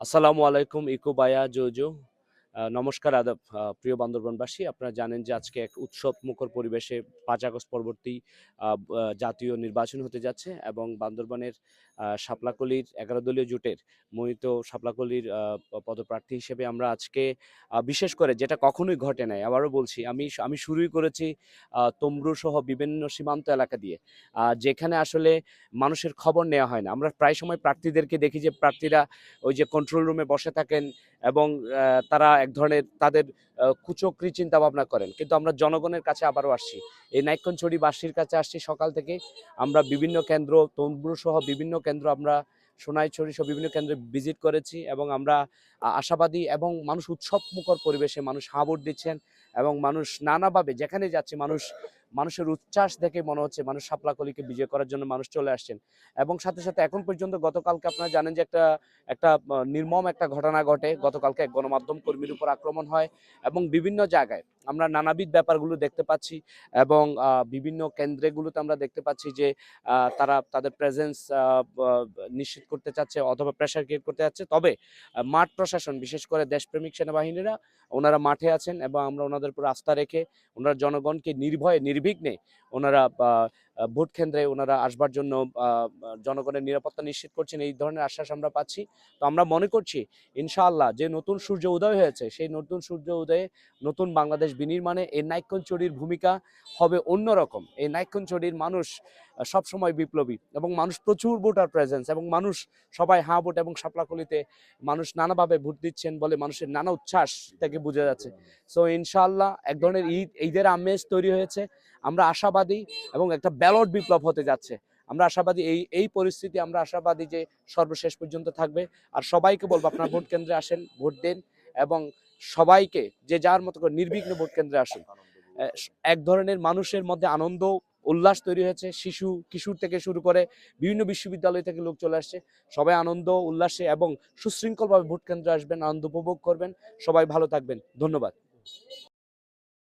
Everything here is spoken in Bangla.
আসসালামু আলাইকুম ইকো বায়া জোজো। নমস্কার আদাব প্রিয় বান্দরবানবাসী। আপনারা জানেন যে আজকে এক উৎসব মুখর পরিবেশে ৫ আগস্ট পরবর্তী জাতীয় নির্বাচন হতে যাচ্ছে এবং বান্দরবানের শাপলাকলির ১১ দলীয় জোটের মনোনীত শাপলাকলির পদপ্রার্থী হিসেবে আমরা আজকে বিশেষ করে যেটা কখনোই ঘটে নাই, আবারও বলছি, আমি শুরুই করেছি তমব্রু সহ বিভিন্ন সীমান্ত এলাকা দিয়ে, যেখানে আসলে মানুষের খবর নেওয়া হয় না। আমরা প্রায় সময় প্রার্থীদেরকে দেখি যে প্রার্থীরা ওই যে কন্ট্রোল রুমে বসে থাকেন এবং তারা এক ধরনের তাদের কুচক্রী চিন্তা ভাবনা করেন। কিন্তু আমরা জনগণের কাছে আবারও আসছি, এই নাইক্ষ্যংছড়িবাসীর কাছে আসছি। সকাল থেকে আমরা বিভিন্ন কেন্দ্র, তমব্রু সহ বিভিন্ন কেন্দ্র, আমরা সোনাইছড়ি সহ বিভিন্ন কেন্দ্রে ভিজিট করেছি এবং আমরা আশাবাদী এবং মানুষ উৎসব মুখর পরিবেশে মানুষ হাঁ ভোট দিচ্ছেন এবং মানুষ নানাভাবে যেখানে যাচ্ছে মানুষের উচ্ছ্বাস দেখে মনে হচ্ছে মানুষ শাপলাকলিকে বিজয় করার জন্য মানুষ চলে আসছেন। এবং সাথে সাথে এখন পর্যন্ত গতকালকে আপনারা জানেন যে একটা একটা নির্মম একটা ঘটনা ঘটে। গতকালকে এক গণমাধ্যম কর্মীর উপর আক্রমণ হয় এবং বিভিন্ন জায়গায় আমরা নানাবিধ ব্যাপারগুলো দেখতে পাচ্ছি এবং বিভিন্ন কেন্দ্রগুলোতে আমরা দেখতে পাচ্ছি যে তারা তাদের প্রেজেন্স নিশ্চিত করতে চাচ্ছে অথবা প্রেশার ক্রিয়েট করতে যাচ্ছে। তবে মাঠ প্রশাসন, বিশেষ করে দেশপ্রেমিক সেনাবাহিনীরা, ওনারা মাঠে আছেন এবং আমরা ওনাদের উপর আস্থা রেখে ওনারা জনগণকে নির্ভয়ে নির্বিঘ্নে ওনারা ভোট কেন্দ্রে ওনারা আসবার জন্য জনগণের নিরাপত্তা নিশ্চিত করছেন, এই ধরনের আশ্বাস আমরা পাচ্ছি। তো আমরা মনে করছি ইনশাআল্লাহ যে নতুন সূর্য উদয় হয়েছে, সেই নতুন সূর্য উদয়ে নতুন বাংলাদেশ বিনির্মাণে এই নাইক্ষ্যংছড়ির ভূমিকা হবে অন্যরকম। এই নাইক্ষ্যংছড়ির মানুষ সবসময় বিপ্লবী এবং মানুষ প্রচুর ভোটার প্রেজেন্স এবং মানুষ সবাই হাঁ ভোট এবং শাপলাকলিতে মানুষ নানাভাবে ভোট দিচ্ছেন বলে মানুষের নানা উচ্ছ্বাস থেকে বোঝা যাচ্ছে। সো ইনশাআল্লাহ এক ধরনের ঈদের আমেজ তৈরি হয়েছে। আমরা আশাবাদী এবং একটা ব্যালট বিপ্লব হতে যাচ্ছে। আমরা আশাবাদী এই পরিস্থিতি, আমরা আশাবাদী যে সর্বশেষ পর্যন্ত থাকবে। আর সবাইকে বলবো আপনারা ভোট কেন্দ্রে আসেন, ভোট দেন এবং সবাইকে যে যার মতো করে নির্বিঘ্নে ভোট কেন্দ্রে আসুন। এক ধরনের মানুষের মধ্যে আনন্দ উল্লাস তৈরি হয়েছে। কিশোর থেকে শুরু করে বিভিন্ন বিশ্ববিদ্যালয় থেকে লোক চলে আসছে। সবাই আনন্দ উল্লাসে এবং সুশৃঙ্খলভাবে ভোট কেন্দ্রে আসবেন, আনন্দ উপভোগ করবেন। সবাই ভালো থাকবেন। ধন্যবাদ।